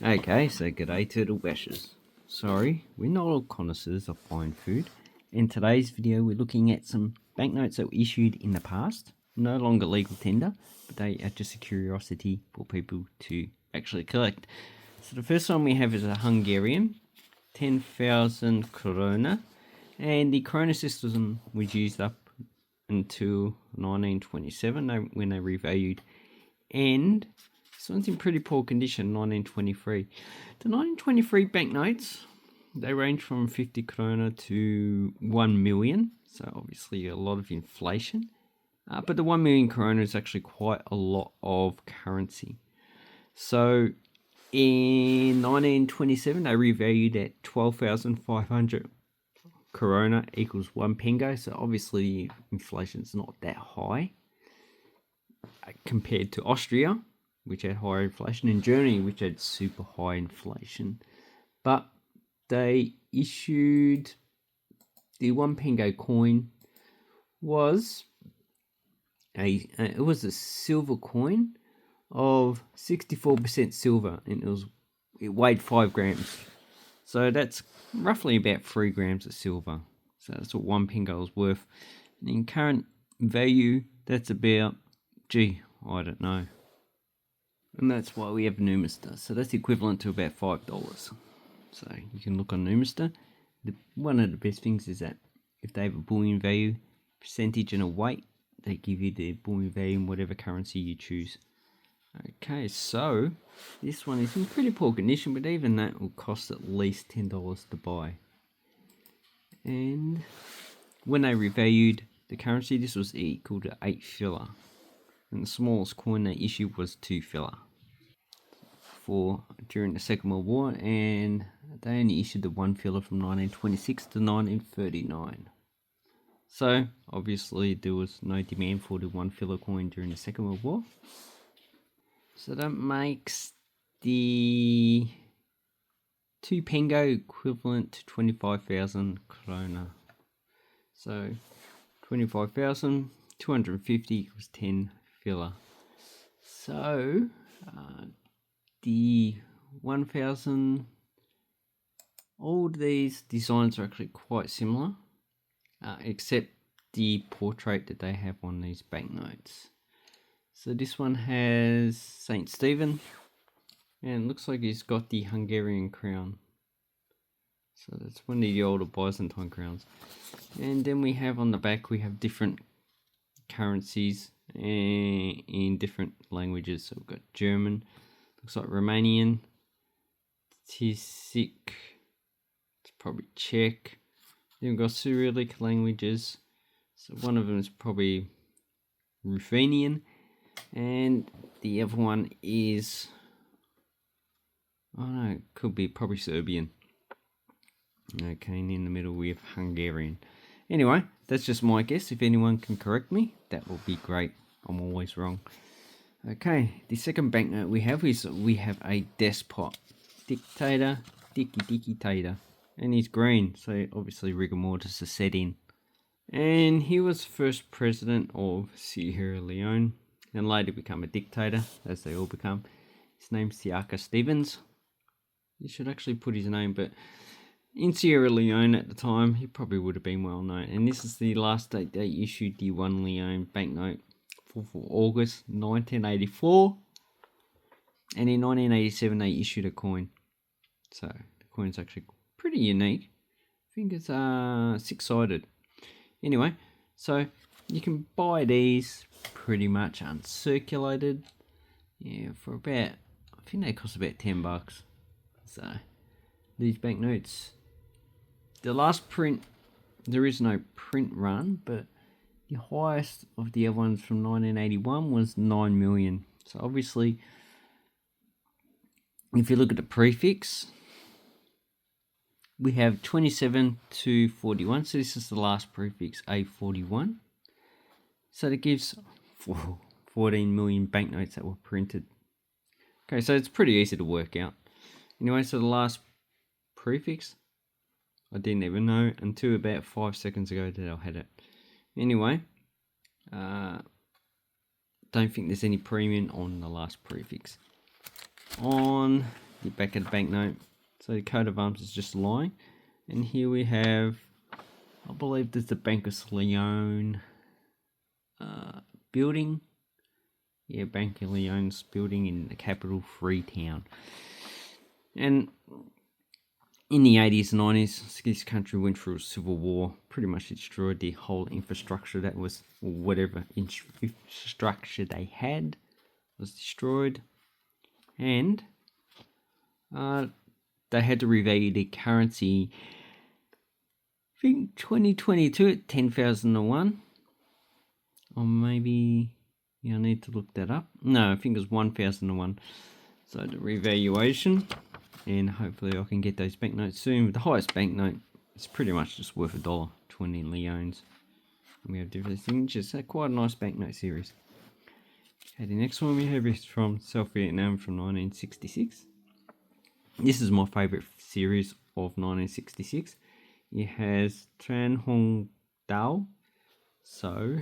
Okay, so g'day turtle bashers. Sorry, we're not all connoisseurs of fine food. In today's video we're looking at some banknotes that were issued in the past, no longer legal tender, but they are just a curiosity for people to actually collect. So the first one we have is a Hungarian, 10,000 krona, and the krona system was used up until 1927 when they revalued, and this one's in pretty poor condition, 1923. The 1923 banknotes, they range from 50 krona to 1 million, so obviously a lot of inflation. But the 1 million krona is actually quite a lot of currency. So in 1927, they revalued at 12,500 krona equals 1 pengo, so obviously inflation's not that high compared to Austria, which had higher inflation, and Germany, which had super high inflation. But they issued the 1 pengo coin was a silver coin of 64% silver, and it weighed 5 grams. So that's roughly about 3 grams of silver. So that's what 1 pengo is worth. And in current value, that's about, I don't know. And that's why we have Numista. So that's equivalent to about $5. So you can look on Numista. One of the best things is that if they have a bullion value, percentage and a weight, they give you the bullion value in whatever currency you choose. Okay, so this one is in pretty poor condition, but even that will cost at least $10 to buy. And when they revalued the currency, this was equal to 8 filler. And the smallest coin they issued was 2 filler during the Second World War, and they only issued the 1 filler from 1926 to 1939. So obviously there was no demand for the 1 filler coin during the Second World War. So that makes the 2 pengo equivalent to 25,000 krona. So 25,250 equals 10 filler. So the 1,000, all these designs are actually quite similar, except the portrait that they have on these banknotes. So this one has Saint Stephen, and it looks like he's got the Hungarian crown. So that's one of the older Byzantine crowns. And then we have on the back, we have different currencies in different languages. So we've got German, looks like Romanian, Tisik, it's probably Czech. Then we've got Cyrillic languages. So one of them is probably Ruthenian, and the other one is, it could be probably Serbian. Okay, and in the middle we have Hungarian. Anyway, that's just my guess. If anyone can correct me, that will be great. I'm always wrong. Okay, the second banknote we have is a despot, dictator, dictator, and he's green, so obviously rigor mortis is set in. And he was first president of Sierra Leone, and later become a dictator, as they all become. His name's Siaka Stevens. You should actually put his name, but in Sierra Leone at the time, he probably would have been well known. And this is the last date they issued the 1 Leone banknote for August 1984. And in 1987, they issued a coin. So the coin's actually pretty unique. I think it's 6-sided. Anyway, so you can buy these pretty much uncirculated. Yeah, for about, I think they cost about $10. So these banknotes, the last print, there is no print run, but the highest of the other ones from 1981 was 9 million. So obviously, if you look at the prefix, we have 27 to 41. So this is the last prefix, A41. So that gives 14 million banknotes that were printed. Okay, so it's pretty easy to work out. Anyway, so the last prefix, I didn't even know until about 5 seconds ago that I had it. Anyway, don't think there's any premium on the last prefix. On the back of the banknote. So the coat of arms is just a line. And here we have, I believe there's the Bank of Leone building. Yeah, Bank of Leone's building in the capital, Freetown. And in the 80s and 90s, this country went through a civil war, pretty much destroyed the whole infrastructure that was, or whatever infrastructure they had was destroyed. And they had to revalue the currency, I think 2022 at 10,001. Or maybe, yeah, I need to look that up. No, I think it was 1,001. So the revaluation, and hopefully I can get those banknotes soon. The highest banknote is pretty much just worth $1, 20 leones. And we have different things, just quite a nice banknote series. Okay, the next one we have is from South Vietnam from 1966. This is my favourite series of 1966. It has Tran Hong Dao. So,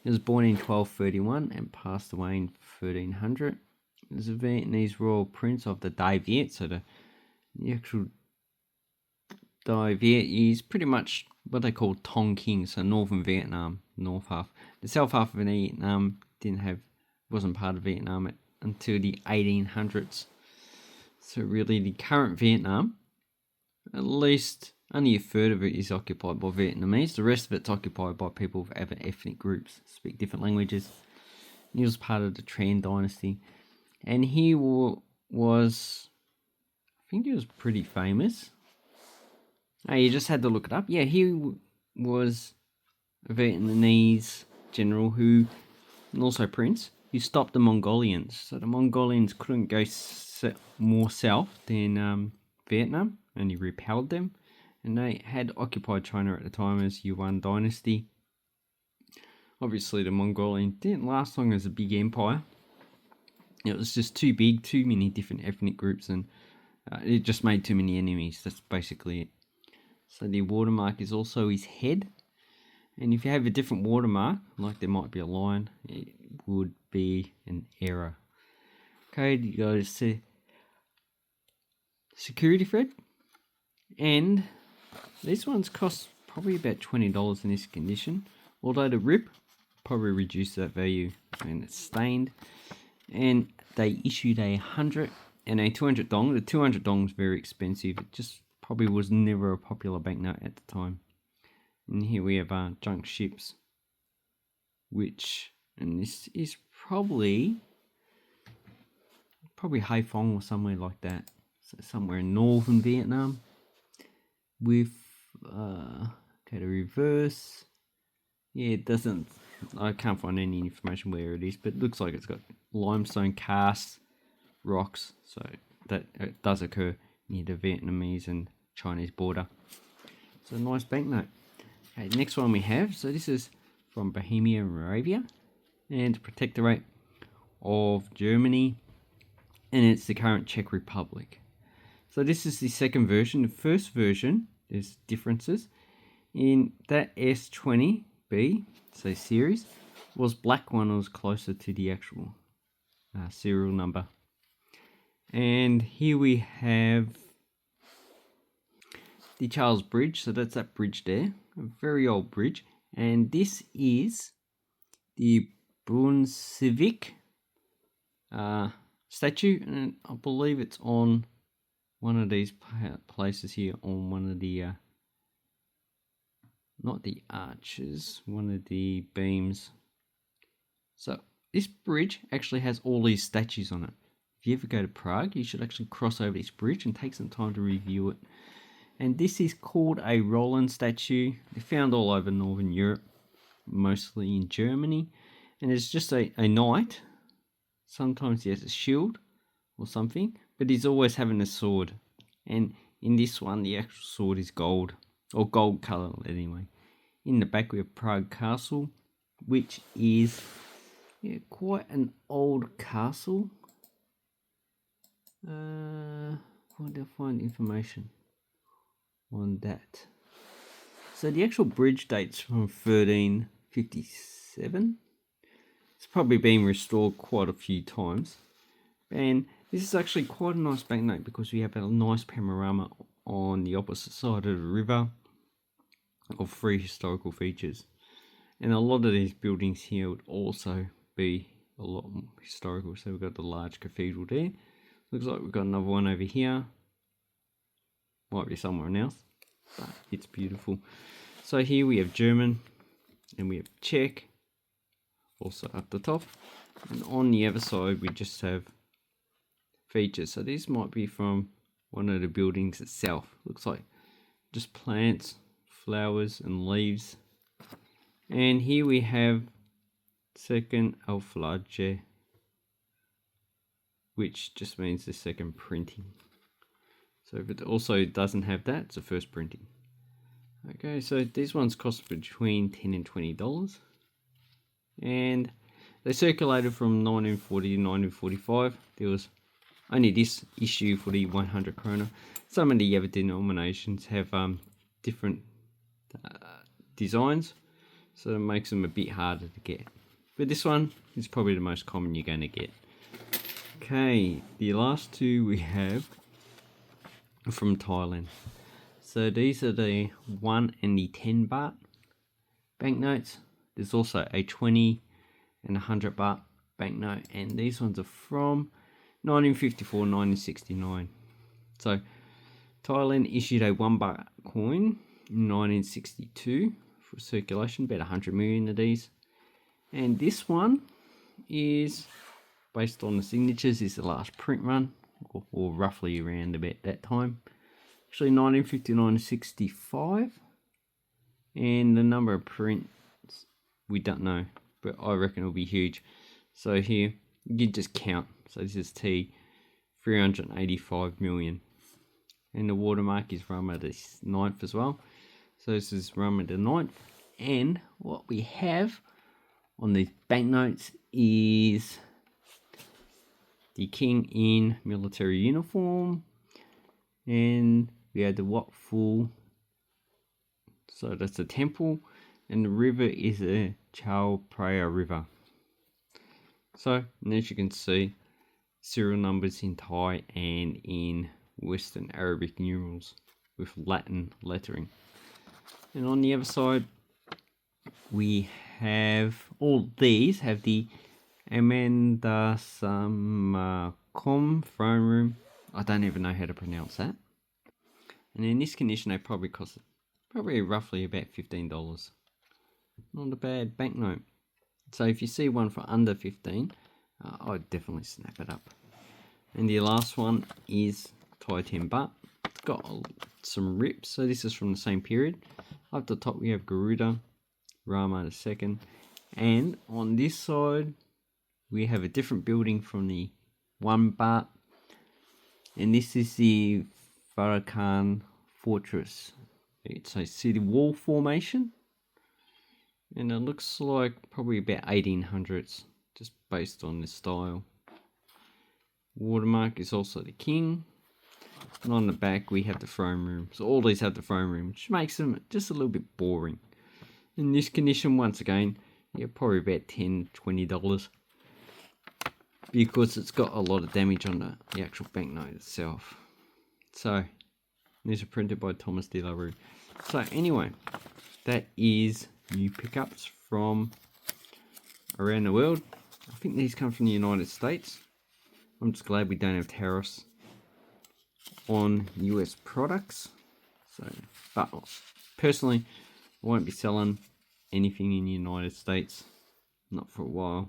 he was born in 1231 and passed away in 1300. He was a Vietnamese royal prince of the Dai Viet. So the actual Dai Viet is pretty much what they call Tong King. So northern Vietnam, north half. The south half of Vietnam wasn't part of Vietnam until the 1800s. So really the current Vietnam, at least only a third of it is occupied by Vietnamese. The rest of it's occupied by people of other ethnic groups, speak different languages. He was part of the Tran dynasty. And he was, I think he was pretty famous. Oh, you just had to look it up. Yeah, he was a Vietnamese general and also prince, who stopped the Mongolians. So the Mongolians couldn't go more south than Vietnam, and he repelled them. And they had occupied China at the time as Yuan dynasty. Obviously, the Mongolians didn't last long as a big empire. It was just too big, too many different ethnic groups, and it just made too many enemies. That's basically it. So the watermark is also his head. And if you have a different watermark, like there might be a line, it would be an error. Okay, you go to security thread. And these ones cost probably about $20 in this condition. Although the rip probably reduced that value when it's stained. And they issued 100 and a 200 dong. The 200 dong is very expensive. It just probably was never a popular banknote at the time. And here we have junk ships, and this is probably Haiphong or somewhere like that. So somewhere in northern Vietnam. With okay, the reverse. Yeah, it doesn't. I can't find any information where it is, but it looks like it's got limestone casts, rocks. So that it does occur near the Vietnamese and Chinese border. It's a nice banknote. Okay, next one we have. So this is from Bohemia and Moravia, and Protectorate of Germany, and it's the current Czech Republic. So this is the second version. The first version, there's differences. In that S20B, so series, was black one, was closer to the actual serial number. And here we have the Charles Bridge, so that's that bridge there, a very old bridge. And this is the Brunswick statue, and I believe it's on one of these places here, on one of the not the arches, one of the beams. So this bridge actually has all these statues on it. If you ever go to Prague, you should actually cross over this bridge and take some time to review it. And this is called a Roland statue. They're found all over Northern Europe, mostly in Germany. And it's just a knight. Sometimes he has a shield or something, but he's always having a sword. And in this one, the actual sword is gold, or gold colour anyway. In the back we have Prague Castle, which is quite an old castle. Where do I find information on that? So the actual bridge dates from 1357. It's probably been restored quite a few times. And This is actually quite a nice banknote because we have a nice panorama on the opposite side of the river of 3 historical features. And a lot of these buildings here would also be a lot more historical. So we've got the large cathedral there. Looks like we've got another one over here. Might be somewhere else, but it's beautiful. So here we have German, and we have Czech, also at the top. And on the other side, we just have features. So this might be from one of the buildings itself. Looks like just plants, flowers, and leaves. And here we have second Auflage, which just means the second printing. So if it also doesn't have that, it's the first printing. Okay, so these ones cost between $10 and $20. And they circulated from 1940 to 1945. There was only this issue for the 100 krona. Some of the other denominations have different designs, so it makes them a bit harder to get. But this one is probably the most common you're going to get. Okay, the last two we have are from Thailand. So these are the 1 and the 10 baht banknotes. There's also a 20 and 100 baht banknote, and these ones are from 1954, 1969. So Thailand issued a 1 baht coin in 1962 for circulation, about 100 million of these. And this one is based on the signatures, is the last print run, or roughly around about that time. Actually 1959 to 65. And the number of prints, we don't know, but I reckon it'll be huge. So here, you just count. So this is T, 385 million. And the watermark is Rama the 9th as well. So this is Rama the 9th. And what we have on these banknotes is the king in military uniform. And we had the Wat Phu. So that's a temple. And the river is a Chao Phraya River. So, and as you can see, serial numbers in Thai and in Western Arabic numerals with Latin lettering. And on the other side, we have, all these have the Amanda Samakom throne room. I don't even know how to pronounce that. And in this condition, they probably cost roughly about $15. Not a bad banknote. So if you see one for under 15, I'd definitely snap it up. And the last one is Thai 10 baht. It's got some rips, so this is from the same period. Up the top we have Garuda, Rama II, and on this side we have a different building from the 1 baht, and this is the Farrakhan Fortress. It's a city wall formation, and it looks like probably about 1800s, just based on the style. Watermark is also the king, and on the back we have the throne room. So all these have the throne room, which makes them just a little bit boring. In this condition, once again, you're probably about $10-20, because it's got a lot of damage on the actual banknote itself. So these are printed by Thomas de la Rue. So anyway, that is new pickups from around the world. I think these come from the United States. I'm just glad we don't have tariffs on US products. So, but personally, I won't be selling anything in the United States, not for a while.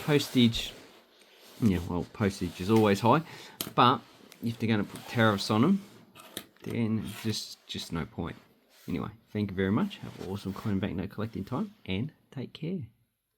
Postage, yeah, well, postage is always high, but if they're going to put tariffs on them, then just no point. Anyway, thank you very much. Have an awesome coin and banknote collecting time, and take care.